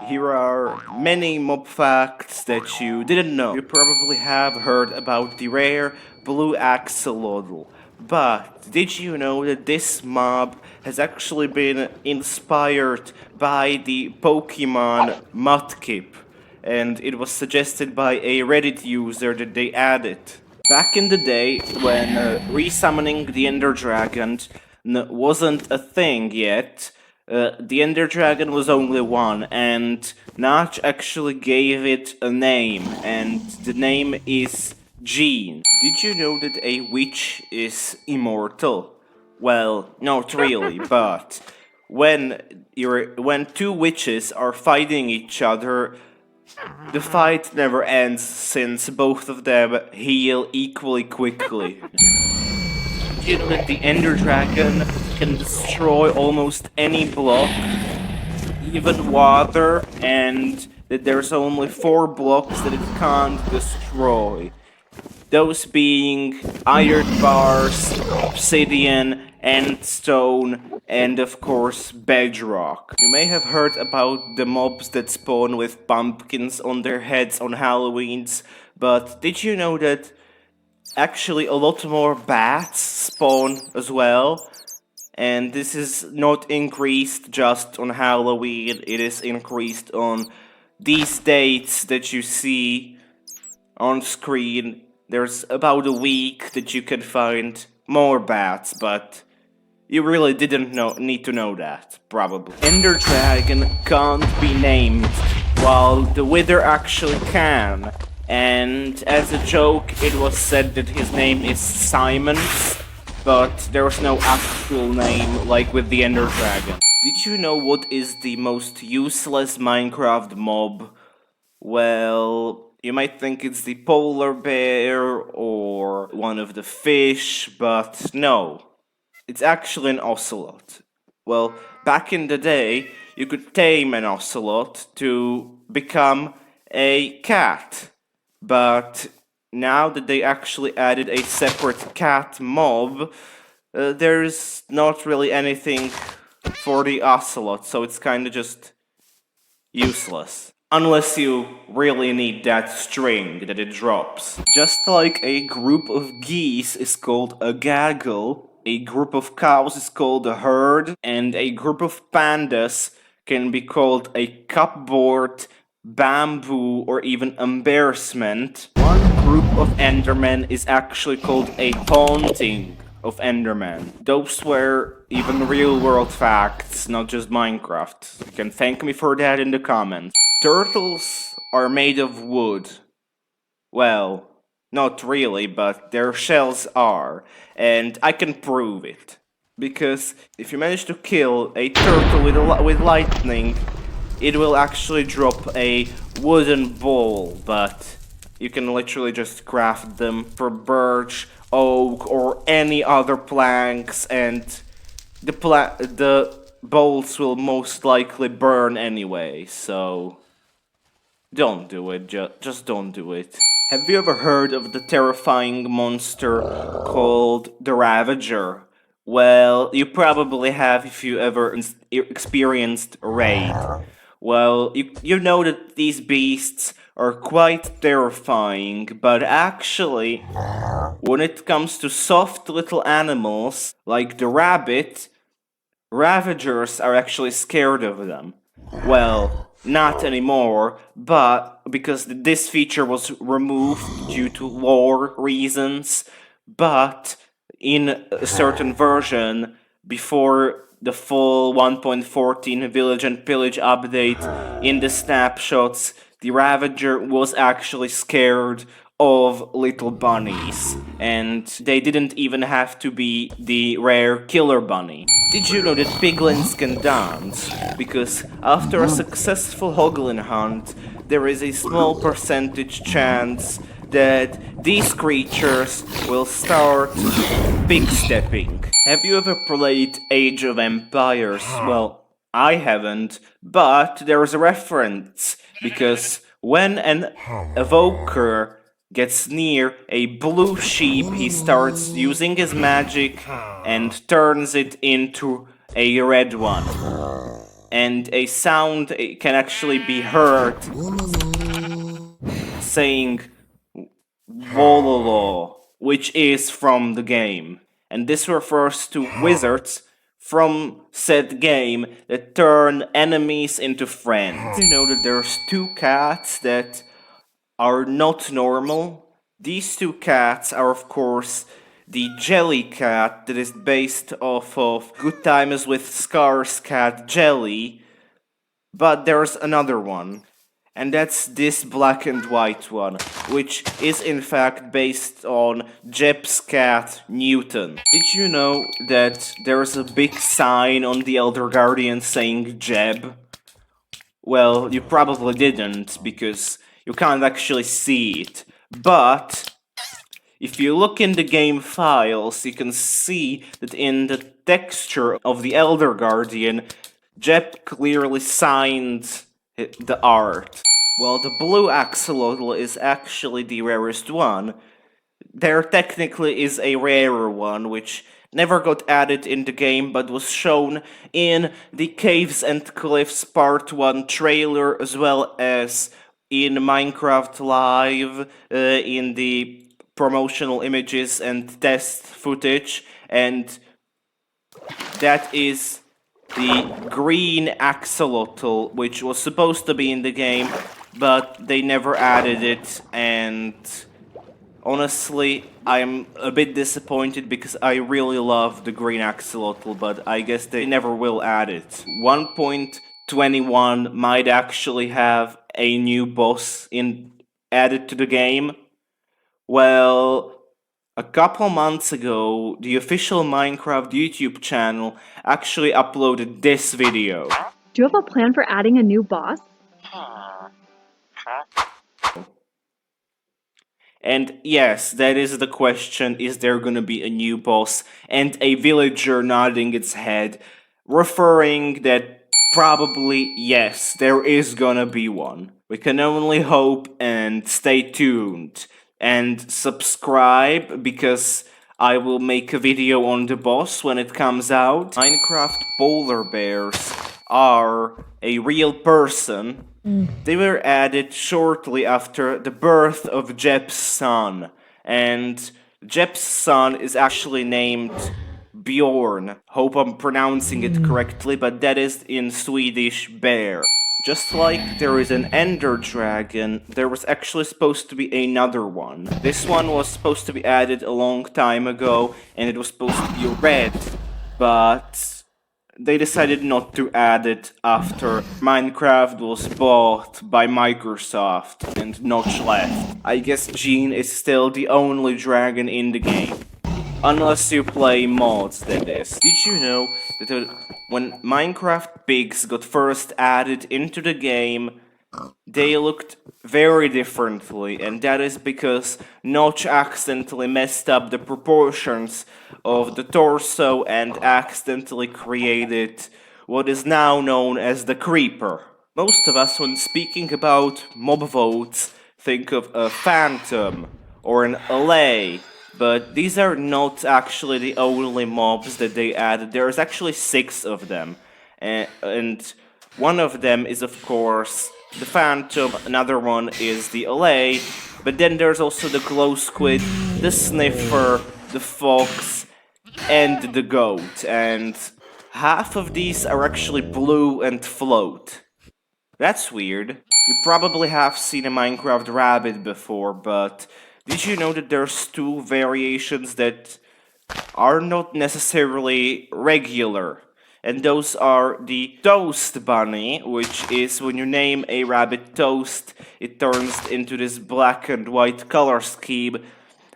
Here are many mob facts that you didn't know. You probably have heard about the rare blue axolotl. But did you know that this mob has actually been inspired by the Pokemon Mudkip? And it was suggested by a Reddit user that they add it. Back in the day, when resummoning the enderdragon wasn't a thing yet, the enderdragon was only one, and Notch actually gave it a name, and the name is Jean. Did you know that a witch is immortal? Well, not really, but when two witches are fighting each other, the fight never ends since both of them heal equally quickly. You know that the Ender Dragon can destroy almost any block, even water, and that there's only 4 blocks that it can't destroy. Those being iron bars, obsidian, endstone, and of course bedrock. You may have heard about the mobs that spawn with pumpkins on their heads on Halloweens, but did you know that actually a lot more bats spawn as well? And this is not increased just on Halloween, it is increased on these dates that you see on screen. There's about a week that you can find more bats, but you really didn't need to know that, probably. Ender Dragon can't be named, while the Wither actually can. And as a joke, it was said that his name is Simon, but there was no actual name like with the Ender Dragon. Did you know what is the most useless Minecraft mob? Well, you might think it's the polar bear or one of the fish, but no. It's actually an ocelot. Well, back in the day, you could tame an ocelot to become a cat. But now that they actually added a separate cat mob, there's not really anything for the ocelot, so it's kinda just useless. Unless you really need that string that it drops. Just like a group of geese is called a gaggle, a group of cows is called a herd, and a group of pandas can be called a cupboard, bamboo, or even embarrassment. One group of endermen is actually called a haunting of endermen. Those were even real world facts, not just Minecraft. You can thank me for that in the comments. Turtles are made of wood. Well, not really, but their shells are, and I can prove it. Because if you manage to kill a turtle with lightning, it will actually drop a wooden ball, but you can literally just craft them for birch, oak, or any other planks, and the bowls will most likely burn anyway, so don't do it, just don't do it. Have you ever heard of the terrifying monster called the Ravager? Well, you probably have if you ever experienced a raid. Well, you know that these beasts are quite terrifying, but actually, when it comes to soft little animals, like the rabbit, Ravagers are actually scared of them. Well, not anymore, but because this feature was removed due to lore reasons, but in a certain version, before the full 1.14 Village and Pillage update, in the snapshots, the Ravager was actually scared of little bunnies, and they didn't even have to be the rare killer bunny. Did you know that piglins can dance? Because after a successful hoglin hunt, there is a small percentage chance that these creatures will start pig stepping. Have you ever played Age of Empires? Well, I haven't, but there's a reference, because when an Evoker gets near a blue sheep, he starts using his magic and turns it into a red one. and a sound can actually be heard saying Wololo, which is from the game. And this refers to wizards from said game that turn enemies into friends. You know that there's two cats that are not normal. These two cats are, of course, the Jelly Cat that is based off of Good Times with Scars cat Jelly, but there's another one, and that's this black and white one, which is in fact based on Jeb's cat Newton. Did you know that there's a big sign on the Elder Guardian saying Jeb? Well, you probably didn't, because you can't actually see it. But if you look in the game files, you can see that in the texture of the Elder Guardian, Jeb clearly signed the art. Well, the blue Axolotl is actually the rarest one. There technically is a rarer one, which never got added in the game but was shown in the Caves and Cliffs Part 1 trailer, as well as in Minecraft Live, in the promotional images and test footage, and that is the green Axolotl, which was supposed to be in the game, but they never added it, and honestly, I'm a bit disappointed because I really love the green Axolotl, but I guess they never will add it. 1.21 might actually have a new boss added to the game. Well, a couple months ago, the official Minecraft YouTube channel actually uploaded this video. Do you have a plan for adding a new boss? And yes, that is the question, is there gonna be a new boss? And a villager nodding its head, referring that probably yes, there is gonna be one. We can only hope and stay tuned. And subscribe, because I will make a video on the boss when it comes out. Minecraft polar bears are a real person. They were added shortly after the birth of Jeb's son, and Jeb's son is actually named Bjorn. Hope I'm pronouncing it correctly, but that is in Swedish bear. Just like there is an enderdragon, there was actually supposed to be another one. This one was supposed to be added a long time ago, and it was supposed to be red, but they decided not to add it after Minecraft was bought by Microsoft and Notch left. I guess Gene is still the only dragon in the game. Unless you play mods, that is. Did you know that when Minecraft pigs got first added into the game, they looked very differently, and that is because Notch accidentally messed up the proportions of the torso and accidentally created what is now known as the creeper. Most of us, when speaking about mob votes, think of a phantom or an Allay, but these are not actually the only mobs that they added. There's actually 6 of them, and one of them is, of course, the Phantom, another one is the Allay, but then there's also the Glow Squid, the Sniffer, the Fox, and the Goat, and half of these are actually blue and float. That's weird. You probably have seen a Minecraft rabbit before, but did you know that there's 2 variations that are not necessarily regular? And those are the Toast Bunny, which is when you name a rabbit Toast, it turns into this black and white color scheme,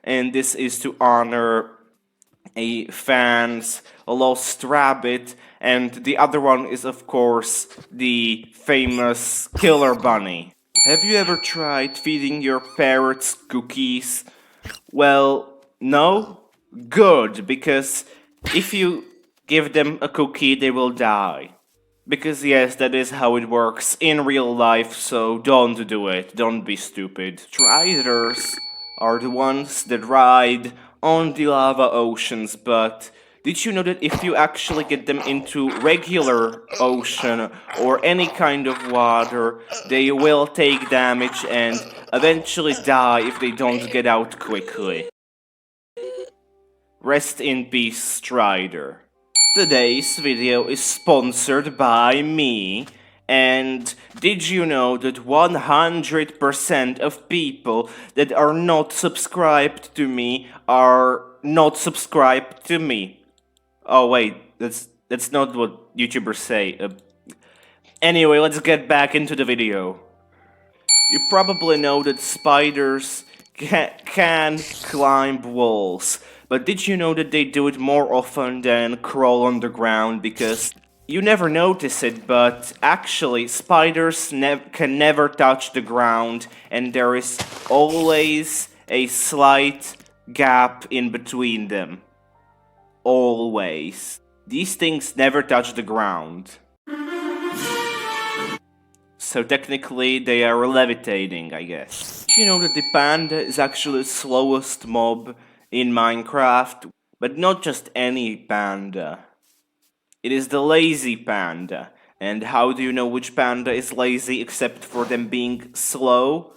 and this is to honor a fan's lost rabbit, and the other one is, of course, the famous Killer Bunny. Have you ever tried feeding your parrots cookies? Well, no? Good, because if you give them a cookie, they will die. Because yes, that is how it works in real life, so don't do it, don't be stupid. Striders are the ones that ride on the lava oceans, but Did you know that if you actually get them into regular ocean or any kind of water, they will take damage and eventually die if they don't get out quickly? Rest in peace, Strider. Today's video is sponsored by me. And did you know that 100% of people that are not subscribed to me are not subscribed to me? Oh wait, that's not what YouTubers say. Anyway, let's get back into the video. You probably know that spiders can climb walls, but did you know that they do it more often than crawl on the ground? Because you never notice it, but actually spiders can never touch the ground, and there is always a slight gap in between them. Always. These things never touch the ground. So technically they are levitating, I guess. Did you know that the panda is actually the slowest mob in Minecraft? But not just any panda. It is the lazy panda. And how do you know which panda is lazy except for them being slow?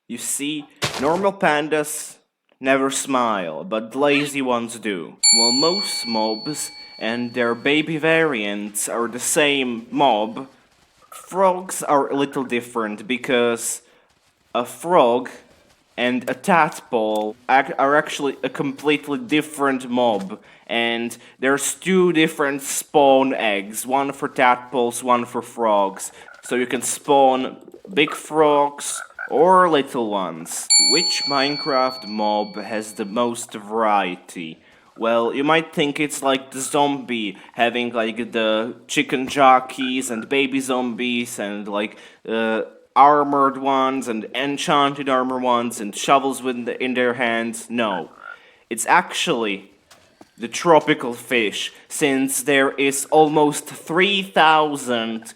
You see, normal pandas never smile, but lazy ones do. While most mobs and their baby variants are the same mob, frogs are a little different because a frog and a tadpole are actually a completely different mob, and there's two different spawn eggs, one for tadpoles, one for frogs, so you can spawn big frogs or little ones. Which Minecraft mob has the most variety? Well, you might think it's like the zombie, having like the chicken jockeys and baby zombies and like armored ones and enchanted armor ones and shovels in their hands. No, it's actually the tropical fish, since there is almost 3,000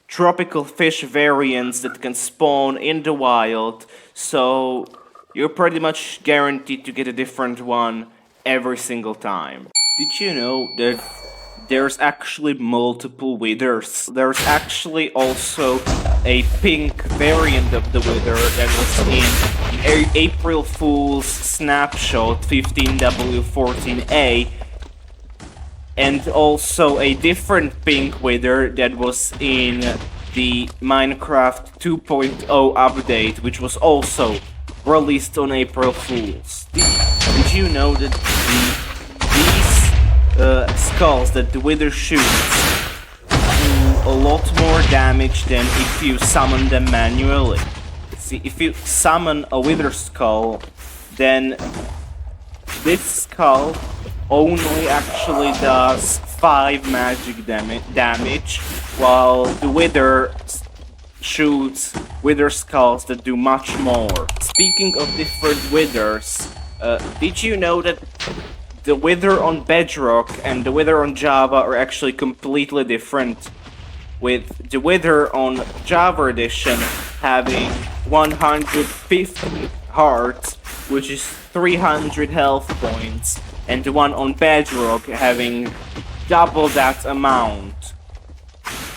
tropical fish variants that can spawn in the wild, so you're pretty much guaranteed to get a different one every single time. Did you know that there's actually multiple withers? There's actually also a pink variant of the wither that was in April Fool's Snapshot 15W14A, and also a different pink wither that was in the Minecraft 2.0 update, which was also released on April Fool's. Did you know that these skulls that the wither shoots do a lot more damage than if you summon them manually? See, if you summon a wither skull, then this skull only actually does 5 magic damage, while the wither shoots wither skulls that do much more. Speaking of different withers, did you know that the wither on Bedrock and the wither on Java are actually completely different? With the wither on Java Edition having 150 hearts, which is 300 health points, and the one on Bedrock having double that amount,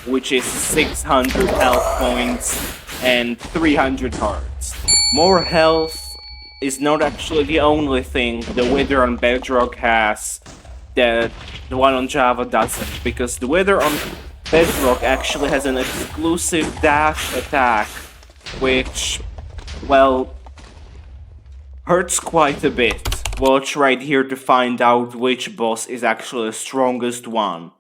which is 600 health points and 300 hearts. More health is not actually the only thing the wither on Bedrock has that the one on Java doesn't, because the wither on Bedrock actually has an exclusive dash attack, which, well, hurts quite a bit. Watch right here to find out which boss is actually the strongest one.